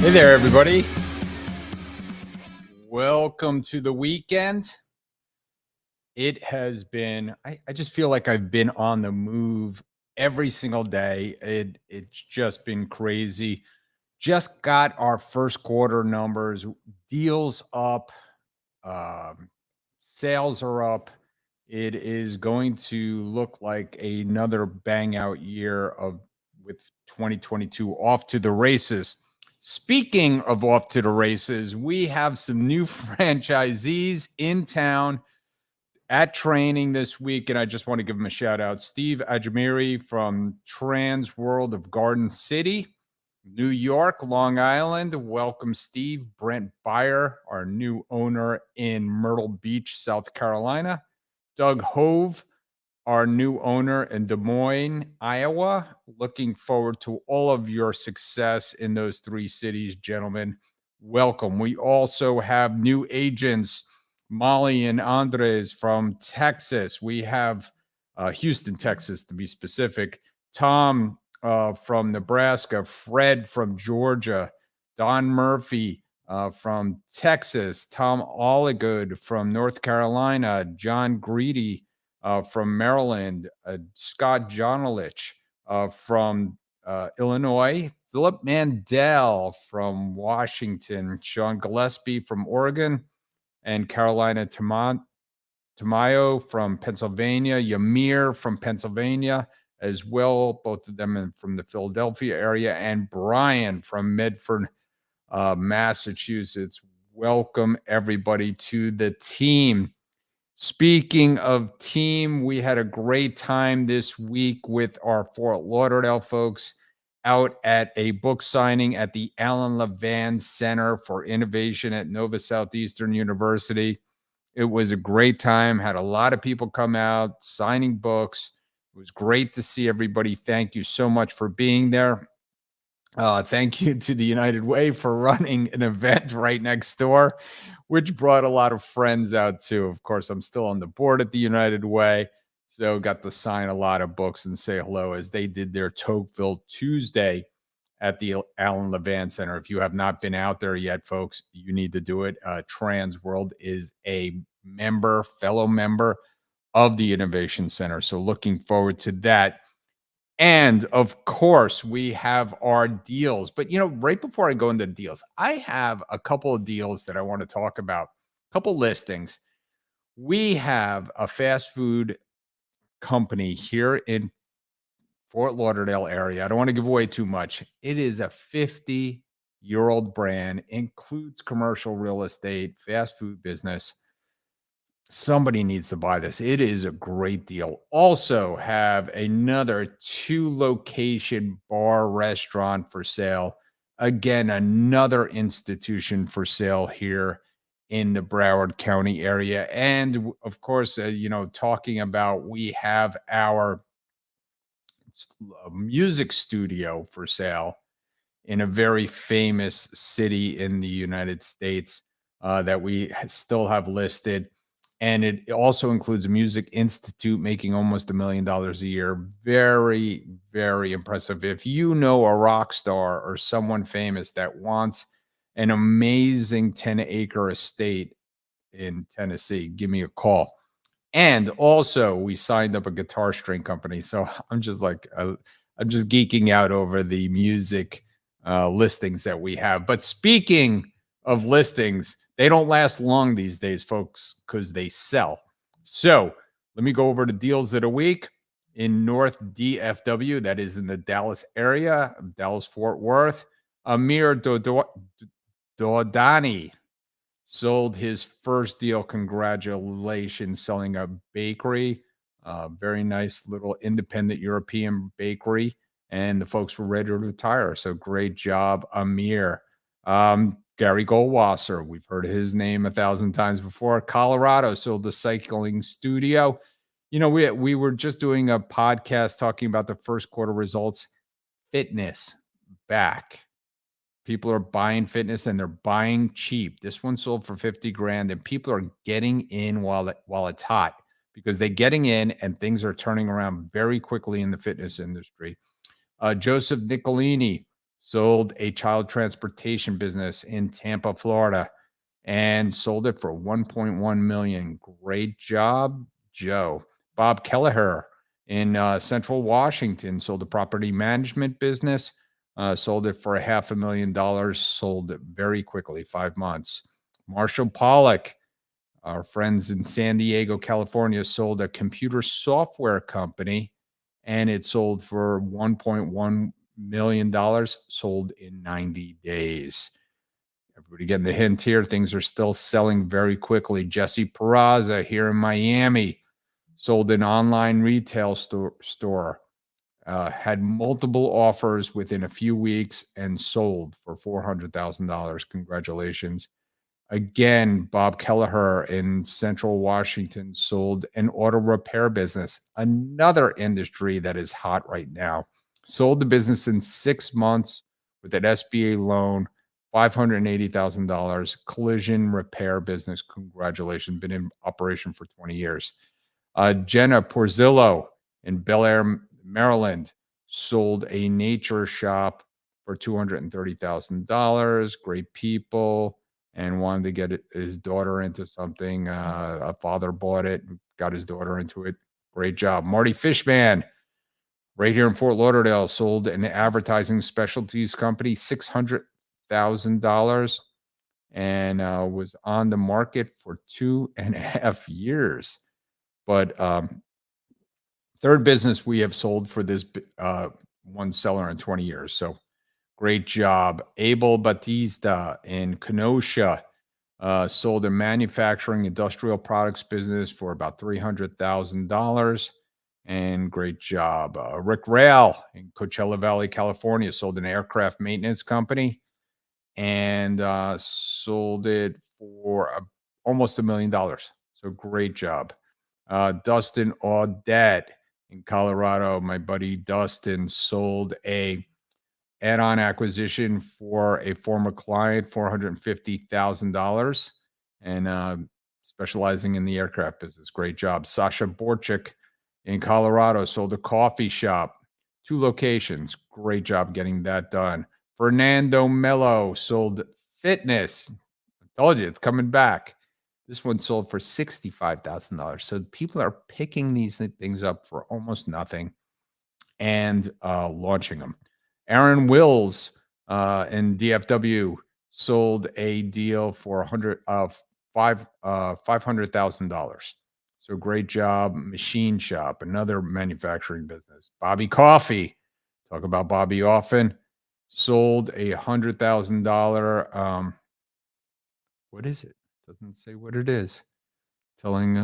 Hey there, everybody. Welcome to the weekend. It has been, I just feel like I've been on the move every single day. It's just been crazy. Just got our first quarter numbers, deals up, um, sales are up. It is going to look like another bang out year of with 2022 off to the races. Speaking of off to the races, we have some new franchisees in town at training this week, and I just want to give them a shout out. Steve Ajamiri from Transworld of Garden City, New York, Long Island. Welcome, Steve. Brent Byer, our new owner in Myrtle Beach, South Carolina. Doug Hove, our new owner in Des Moines, Iowa. Looking forward to all of your success in those three cities, gentlemen. Welcome. We also have new agents, Molly and Andres from Texas. We have Houston, Texas, to be specific. Tom from Nebraska, Fred from Georgia, Don Murphy from Texas, Tom Oligood from North Carolina, John Greedy from Maryland, Scott Jonalich from Illinois, Philip Mandel from Washington, Sean Gillespie from Oregon, and Carolina Tamayo from Pennsylvania, Yamir from Pennsylvania as well, both of them from the Philadelphia area, and Brian from Medford, Massachusetts. Welcome, everybody, to the team. Speaking of team, we had a great time this week with our Fort Lauderdale folks out at a book signing at the Alan Levan Center for Innovation at Nova Southeastern University. It was a great time, had a lot of people come out signing books. It was great to see everybody. Thank you so much for being there. Thank you to the United Way for running an event right next door, which brought a lot of friends out too. Of course, I'm still on the board at the United Way, so got to sign a lot of books and say hello as they did their Tocqueville Tuesday at the Alan Levan Center. If you have not been out there yet, folks, you need to do it. Transworld is a fellow member of the Innovation Center. So looking forward to that. And of course, we have our deals. But, right before I go into the deals, I have a couple of deals that I want to talk about, a couple listings. We have a fast food company here in Fort Lauderdale area. I don't want to give away too much. It is a 50-year-old brand, includes commercial real estate, fast food business. Somebody needs to buy this. It is a great deal. Also have another 2-location bar restaurant for sale. Again, another institution for sale here in the Broward County area. And of course, talking about, we have our music studio for sale in a very famous city in the United States that we still have listed. And it also includes a music institute making almost $1 million a year. Very, very impressive. If you know a rock star or someone famous that wants an amazing 10-acre estate in Tennessee, give me a call. And also, we signed up a guitar string company. So I'm just geeking out over the music listings that we have. But speaking of listings, they don't last long these days, folks, because they sell. So let me go over the deals of the week in North DFW. That is in the Dallas area, Dallas-Fort Worth. Amir Dodani sold his first deal. Congratulations, selling a bakery. Very nice little independent European bakery. And the folks were ready to retire. So great job, Amir. Gary Goldwasser, we've heard his name 1,000 times before. Colorado sold the cycling studio. We were just doing a podcast talking about the first quarter results. Fitness back. People are buying fitness and they're buying cheap. This one sold for 50 grand, and people are getting in while it's hot, because they're getting in and things are turning around very quickly in the fitness industry. Joseph Nicolini sold a child transportation business in Tampa, Florida, and sold it for 1.1 million. Great job, Joe. Bob Kelleher in Central Washington sold a property management business, sold it for $500,000, sold it very quickly, 5 months. Marshall Pollock, our friends in San Diego, California, sold a computer software company and it sold for $1.1 million, sold in 90 days. Everybody getting the hint here. Things are still selling very quickly. Jesse Peraza here in Miami sold an online retail store, had multiple offers within a few weeks and sold for $400,000. Congratulations. Again, Bob Kelleher in Central Washington sold an auto repair business, another industry that is hot right now. Sold the business in 6 months with an SBA loan, $580,000 collision repair business. Congratulations, been in operation for 20 years. Jenna Porzillo in Bel Air, Maryland, sold a nature shop for $230,000. Great people, and wanted to get his daughter into something. A father bought it, got his daughter into it. Great job. Marty Fishman, right here in Fort Lauderdale, sold an advertising specialties company, $600,000, and was on the market for 2.5 years. But third business we have sold for this one seller in 20 years. So great job. Abel Batista in Kenosha sold a manufacturing industrial products business for about $300,000. And great job. Rick Rail in Coachella Valley, California, sold an aircraft maintenance company and sold it for almost $1 million. So great job. Dustin Audette in Colorado, my buddy Dustin, sold a add-on acquisition for a former client, $450,000, and specializing in the aircraft business. Great job. Sasha Borchik in Colorado sold a coffee shop, 2 locations. Great job getting that done. Fernando Mello sold fitness. I told you it's coming back. This one sold for $65,000. So people are picking these things up for almost nothing and launching them. Aaron Wills in DFW sold a deal for $500,000. So great job. Machine Shop, another manufacturing business. Bobby Coffee, talk about Bobby often, sold a $100,000. What is it? Doesn't say what it is. Telling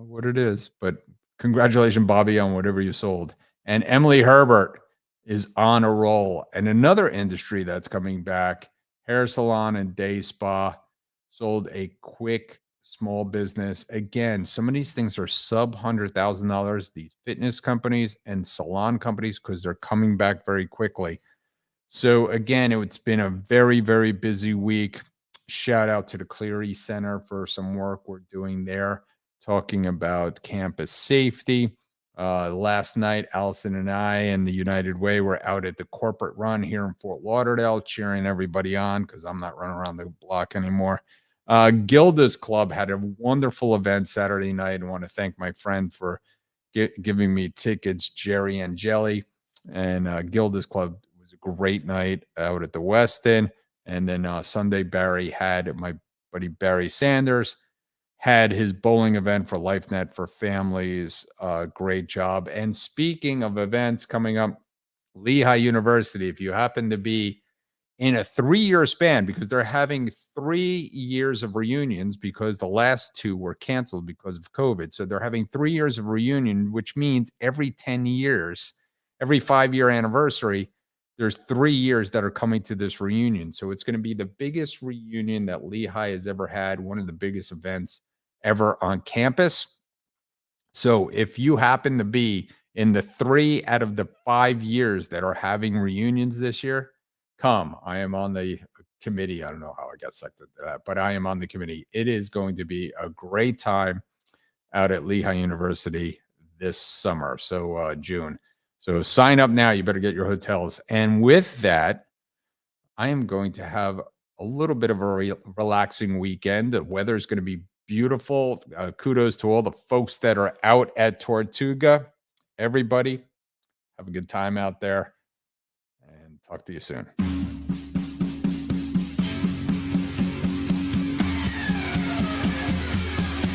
what it is, but congratulations, Bobby, on whatever you sold. And Emily Herbert is on a roll. And another industry that's coming back, hair salon and day spa, sold a quick small business. Again, some of these things are sub $100,000, these fitness companies and salon companies, because they're coming back very quickly. So again, it's been a very, very busy week. Shout out to the Cleary Center for some work we're doing there, talking about campus safety. Last night, Allison and I and the United Way were out at the corporate run here in Fort Lauderdale, cheering everybody on because I'm not running around the block anymore. Gilda's Club had a wonderful event Saturday night. I want to thank my friend for giving me tickets, Jerry and Jelly. And Gilda's Club was a great night out at the Westin. And then Sunday, my buddy Barry Sanders had his bowling event for LifeNet for families. Great job. And speaking of events coming up, Lehigh University, if you happen to be in a 3-year span, because they're having 3 years of reunions because the last 2 were canceled because of COVID. So they're having 3 years of reunion, which means every 10 years, every 5-year anniversary, there's 3 years that are coming to this reunion. So it's going to be the biggest reunion that Lehigh has ever had, one of the biggest events ever on campus. So if you happen to be in the 3 out of the 5 years that are having reunions this year, come. I am on the committee. I don't know how I got selected to that, but I am on the committee. It is going to be a great time out at Lehigh University this summer. So June. So sign up now. You better get your hotels. And with that, I am going to have a little bit of a relaxing weekend. The weather is going to be beautiful. Kudos to all the folks that are out at Tortuga. Everybody, have a good time out there and talk to you soon.